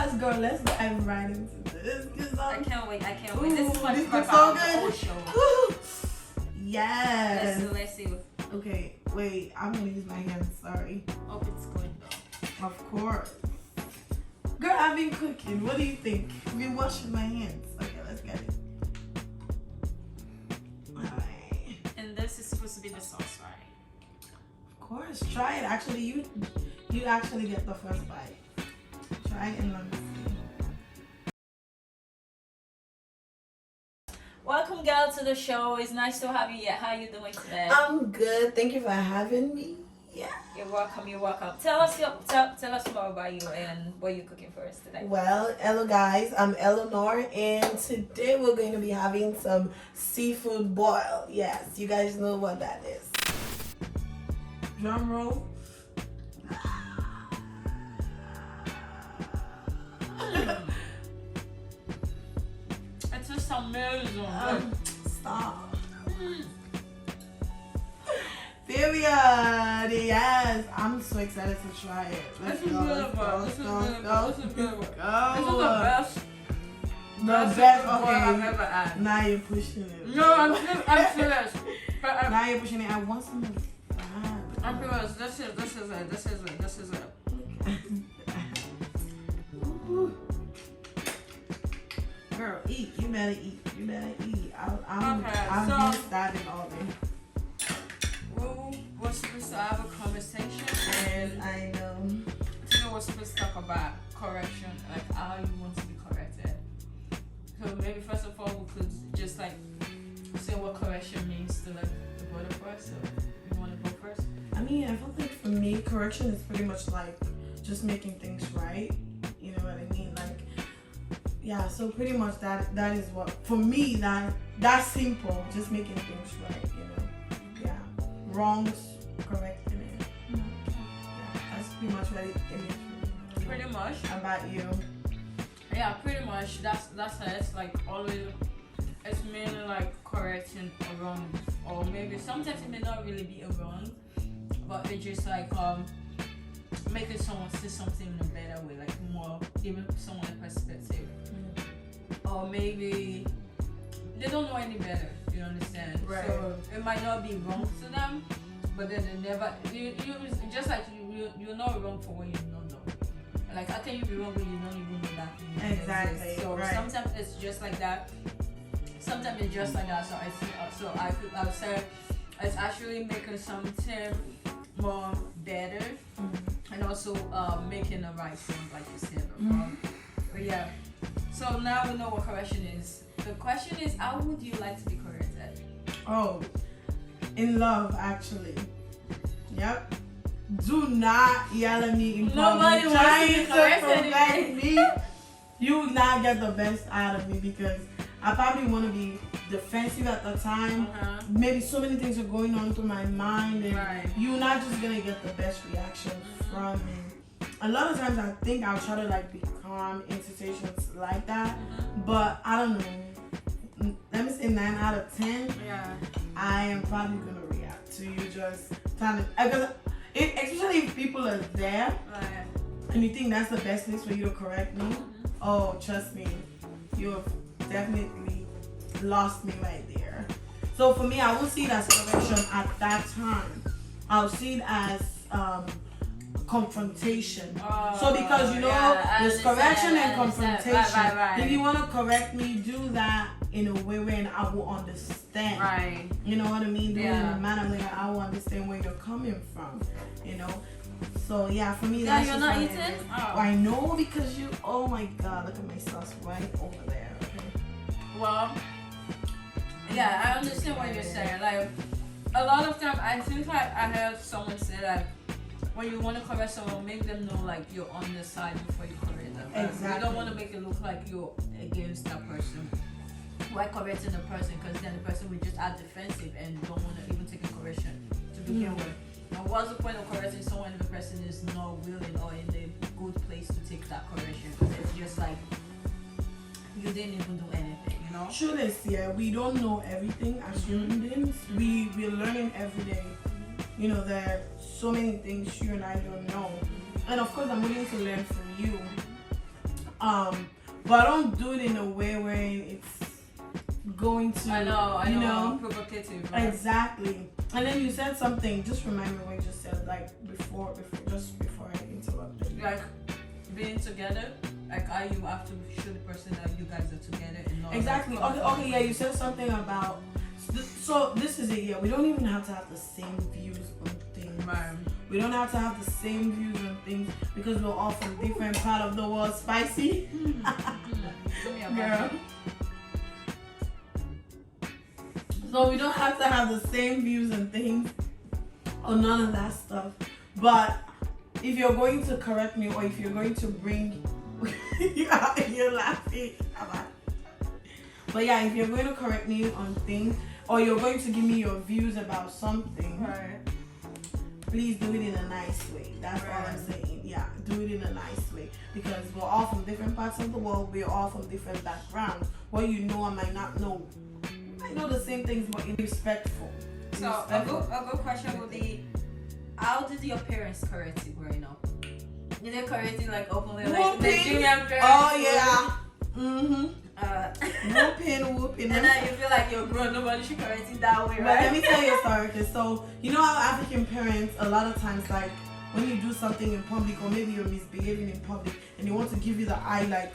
Yes, girl, let's dive right into this. I can't wait. This is my this first looks so whole good. show. Yes. Let's see. Okay, wait. I'm gonna use my hands. Sorry. Hope it's good though. Of course. Girl, I've been cooking. What do you think? I've been washing my hands. Okay, let's get it. Alright. And this is supposed to be the sauce, right? Of course. Try it. Actually, you actually get the first bite. Try it and let me see. Welcome, girl, to the show. It's nice to have you here. How you doing today? I'm good. Thank you for having me. Yeah. You're welcome. Tell us more about you and what you're cooking for us today. Well, hello guys. I'm Eleanor, and today we're going to be having some seafood boil. Yes, you guys know what that is. Drum roll. It's just amazing. Stop. Period. Yes, I'm so excited to try it. This is beautiful. This is the best. The best. I've Okay. ever had. Now you're pushing it. No, I'm serious. But Now you're pushing it. I want some of that. I'm serious. This is it. Girl, eat. You better eat. I'm Okay, so starting all day. we're supposed to have a conversation, and I know. today we're supposed to talk about correction, like how you want to be corrected. So maybe first of all, we could just like say what correction means to like the both of us. So you want to go first? I mean, I feel like for me, correction is pretty much like just making things right. You know what I mean? Like, yeah. So pretty much that is what for me that's simple. Just making things right. You know? Yeah. Wrongs, correcting it. Yeah. That's pretty much what it is. Pretty much. How about you? Yeah, pretty much. That's it. It's like always. It's mainly like correcting a wrong, or maybe sometimes it may not really be a wrong, but it's just like making someone see something in a better way, like more giving someone a perspective, or maybe they don't know any better. You understand? Right. So it might not be wrong to them, but then they never. You just like you're not wrong for what you don't know. Like how can you be wrong when you don't even know that thing Exactly. exists? So right. sometimes it's just like that. Sometimes it's just like that. So I would say it's actually making something more better, and also making the right thing, like you said before. But yeah. So now we know what correction is. The question is, how would you like to be corrected? Oh, in love, actually. Yep. Do not yell at me in public. Nobody wants to be corrected correct me. You will not get the best out of me because I probably want to be defensive at the time. Maybe so many things are going on through my mind, and you're not just gonna get the best reaction from me. A lot of times I think I'll try to like be calm in situations like that, but I don't know. Let me say 9 out of 10. Yeah. I am probably gonna react to you just trying to, because especially if people are there and you think that's the best place for you to correct me. Oh, trust me, you have definitely lost me right there. So for me, I will see it as correction at that time. I'll see it as confrontation. So because there's correction and confrontation. Right. If you want to correct me, do that in a way where I will understand. Right. You know what I mean? Do it in a manner where I will understand where you're coming from. You know. So yeah, for me that's you're just not what eating? it is. Oh. I know because you. Oh my God! Look at my sauce right over there. Okay. Well, yeah, I understand what you're saying. Like a lot of time, I think like I heard someone say like, when you want to correct someone, make them know like you're on the side before you correct them. Exactly. You don't want to make it look like you're against that person. Why correcting the person? Because then the person will just act defensive and don't want to even take a correction to begin with. And what's the point of correcting someone if the person is not willing or in a good place to take that correction? It's just like you didn't even do anything, you know? True this, yeah. We don't know everything as human beings. We're learning every day. You know, there are so many things you and I don't know. And of course, I'm willing to learn from you. But don't do it in a way where it's going to, I know, provocative. Right? Exactly. And then you said something. Just remind me what you just said, like before I interrupted you. Like being together, like how you have to show the person that you guys are together and not. Exactly. Like, Okay. Yeah, you said something about. So this is it. Yeah, we don't even have to have the same views on things. Right. We don't have to have the same views on things because we're all from different part of the world. Spicy. Girl. So we don't have to have the same views and things or none of that stuff. But if you're going to correct me or if you're going to bring you're laughing. But yeah, if you're going to correct me on things or you're going to give me your views about something, right, please do it in a nice way. That's all I'm saying. Yeah, do it in a nice way. Because we're all from different parts of the world. We're all from different backgrounds. What you know, I might not know. I know the same things, but it's respectful. So a good question would be, how did your parents correct you growing up? Did they correct you like openly, like Nigerian parents? Oh yeah. Whooping. And then you feel like you're grown, nobody should correct you that way, right? But let me tell you a story. Okay, so you know how African parents a lot of times, like when you do something in public or maybe you're misbehaving in public and they want to give you the eye, like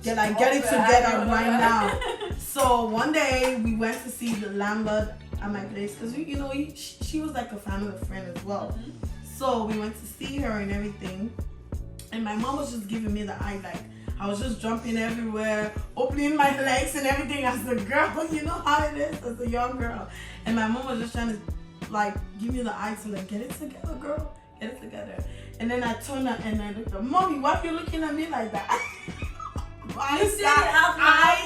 get it together right now. So one day we went to see the landlord at my place because she was like a family friend as well. So we went to see her and everything, and my mom was just giving me the eye, like I was just jumping everywhere, opening my legs and everything as a girl. You know how it is as a young girl. And my mom was just trying to like give me the eye to like, get it together, girl, get it together. And then I turned her and I looked at Mommy, why are you looking at me like that? I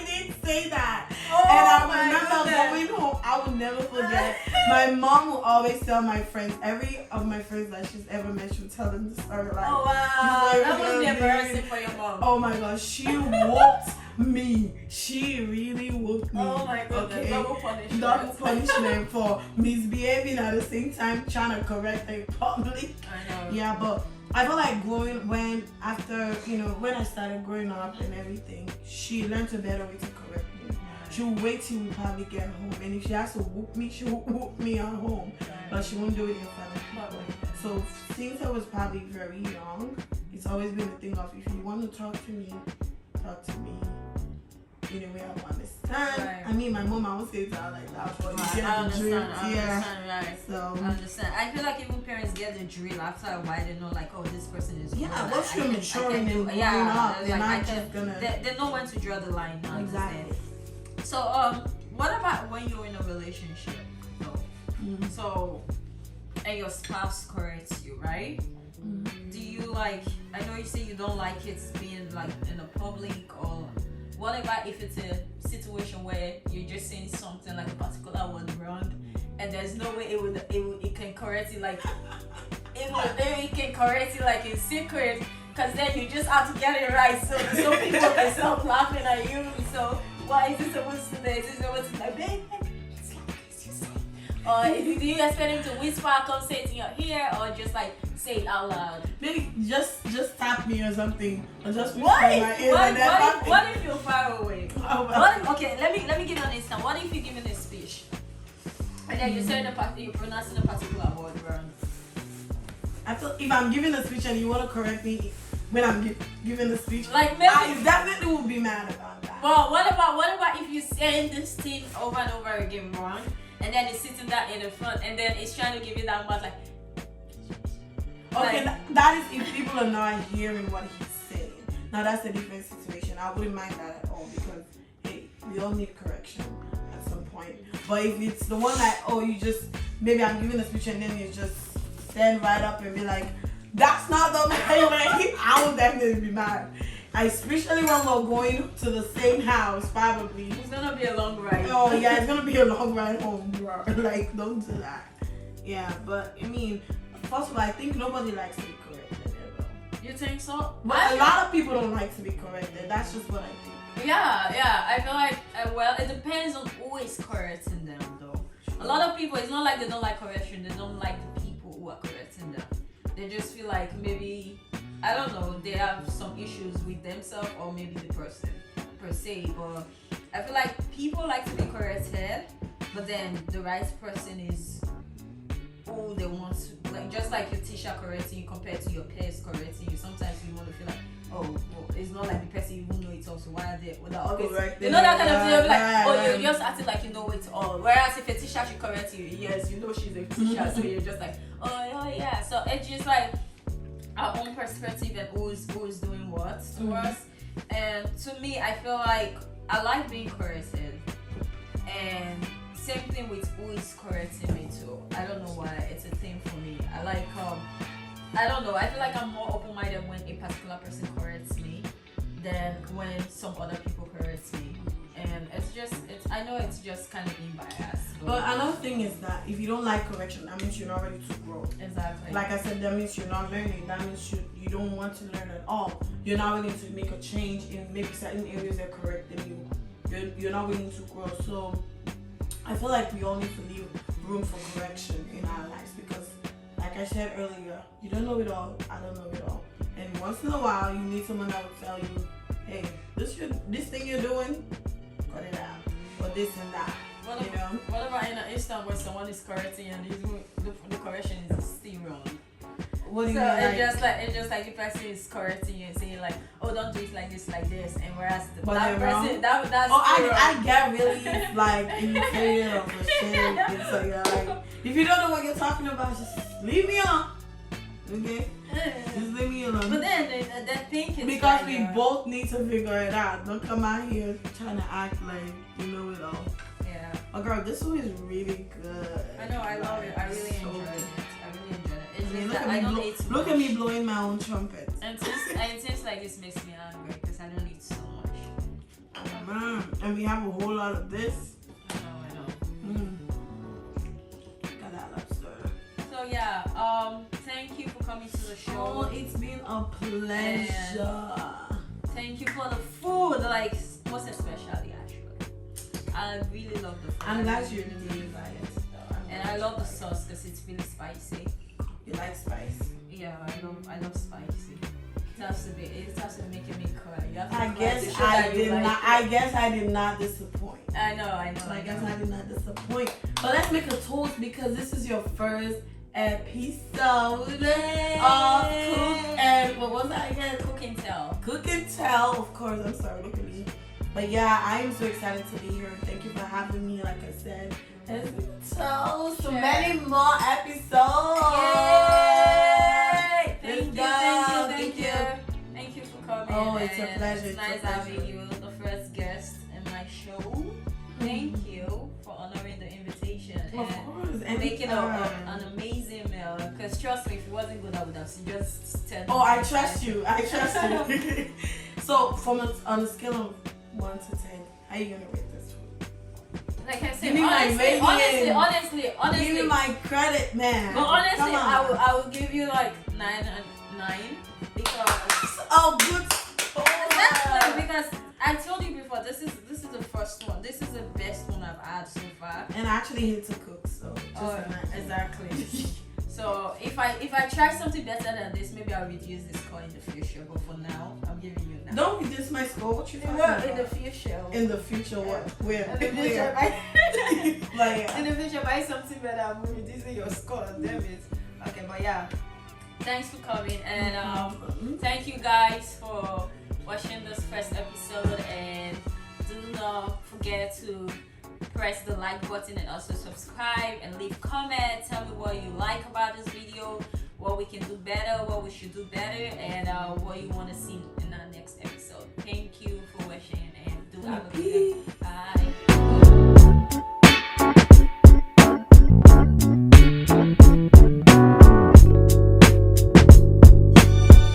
did say that. And I remember going home, I will never forget. My mom will always tell my friends, every of my friends that she's ever met, she'll tell them the story. Like, oh wow, that must be embarrassing for your mom. Oh my gosh, she whooped me. She really whooped me. Oh my goodness, okay. Double punishment for misbehaving at the same time trying to correct her in public. I know. Yeah, but I feel like when I started growing up and everything, she learned a better way to correct me. She'll wait till we probably get home, and if she has to whoop me, she'll whoop me at home, but she won't do it in front of people. So since I was probably very young, it's always been a thing of, if you want to talk to me in a way I understand. Right. I mean, my mom, I won't say it out like that, but you get the drill. Right. So I understand. I feel like even parents get the drill after a while. They know, like, oh, this person is. Yeah, once you're maturing and growing up, they're not just gonna. They know when to draw the line. Now, exactly. So, what about when you're in a relationship? So, and your spouse corrects you, right? Do you like? I know you say you don't like it being like in a public or. What about if it's a situation where you're just saying something like a particular word wrong, and there's no way it can correct it, like it can correct it like in secret, because then you just have to get it right so people can stop laughing at you. So what is it supposed to do? Is it supposed to like, babe, it's like this, you say? Or do you expect him to whisper, come say it in your ear, or just like say it out loud? Maybe just tap me or something, or just whisper what in my ear. What if you're far away? Oh, well. Okay, let me give you an instance. What if you're giving a speech and then you're pronouncing a particular word wrong? I feel if I'm giving a speech and you want to correct me when I'm giving the speech, like maybe I definitely will be mad about that. Well, what about if you say this thing over and over again wrong, and then it's sitting there in the front, and then it's trying to give you that much like. Okay, that is if people are not hearing what he's saying. Now that's a different situation. I wouldn't mind that at all because hey, we all need correction at some point. But if it's the one that you just maybe I'm giving a speech and then you just stand right up and be like, that's not the way, I would definitely be mad. Especially when we're going to the same house, probably. It's gonna be a long ride. Oh yeah, it's gonna be a long ride home, bro. Like, don't do that. Yeah, but I mean, first of all, I think nobody likes to be corrected ever. You think so? But a lot of people don't like to be corrected. That's just what I think. Yeah. I feel like, well, it depends on who is correcting them, though. A lot of people, it's not like they don't like correction. They don't like the people who are correcting them. They just feel like maybe I don't know, they have some issues with themselves or maybe the person per se, but I feel like people like to be corrected, but then the right person is who they want to, like, just like your teacher correcting you compared to your peers correcting you. Sometimes you want to feel like, oh, well, it's not like the person even know it all, so why are they without always, you know, that kind of thing. You're like, oh, you're just acting like you know it all. Whereas if a teacher should correct you, yes, you know she's a teacher, so you're just like, oh yeah. So it's just like our own perspective and who's doing what to us. And to me, I feel like I like being corrected, and same thing with who is correcting me too. I don't know why, it's a thing for me. I like I don't know, I feel like I'm more open-minded when a particular person corrects me than when some other people correct me. And I know it's just kind of being biased. But another thing is that if you don't like correction, that means you're not ready to grow. Exactly. Like I said, that means you're not learning. That means you don't want to learn at all. You're not willing to make a change in maybe certain areas that correcting you. You're not willing to grow. So I feel like we all need to leave room for correction in our lives, because like I said earlier, you don't know it all, I don't know it all. And once in a while you need someone that will tell you, hey, this thing you're doing, cut it out. Or this and that. What about in an instant where someone is correcting and the correction is still wrong? What do you mean? It's just like the person is correcting you and saying like, oh, don't do it like this, and whereas that person, that's I get really like irritated or frustrated. It's like if you don't know what you're talking about, just leave me alone. Okay? Just leave me alone. But then that thing is because we both need to figure it out. Don't come out here trying to act like you know it all. Yeah. Oh girl, this one is really good. I know, I love it. I really enjoy it. Look at me blowing my own trumpet. And things like this makes me angry because I don't eat so much. And we have a whole lot of this. I know. Got that lobster. So yeah, thank you for coming to the show. Oh, it's been a pleasure. And thank you for the food, like most especially actually. I really love the food. I'm glad you really like it. And I love the sauce because it's really spicy. You like spice? Yeah, I love spicy. It has to be making me cry. I guess I did not disappoint. I know. I guess I did not disappoint. But let's make a toast because this is your first episode of Cook and what was that again? Cook and Tell. Cook and Tell, of course. I'm sorry, look at me. But yeah, I am so excited to be here. Thank you for having me. Like I said, let's toast to many more episodes. Yay! Thank you for coming. Oh, it's a pleasure. It's nice having you, the first guest in my show. Thank you for honoring the invitation. Of course. And making an amazing meal. Because trust me, if it wasn't good, I would have just said. Oh, I trust you. So, on a scale of 1 to 10, how are you gonna rate this food? Like I said, honestly. Give me my credit, man. But honestly, I will give you like 9 because good. Because I told you before, this is the first one. This is the best one I've had so far. And I actually hate to cook, so exactly. So if I try something better than this, maybe I'll reduce this score in the future. But for now, I'm giving you now. Don't reduce my score. What you talking about? In the future. In the future, what? Where? In the future, in the future, buy something better. I'm reducing your score. Damn it. Okay, but yeah. Thanks for coming, and thank you guys for watching this first episode. And do not forget to press the like button and also subscribe and leave comments. Tell me what you like about this video, what we can do better, what we should do better, and what you want to see in our next episode. Thank you for watching, and do have a good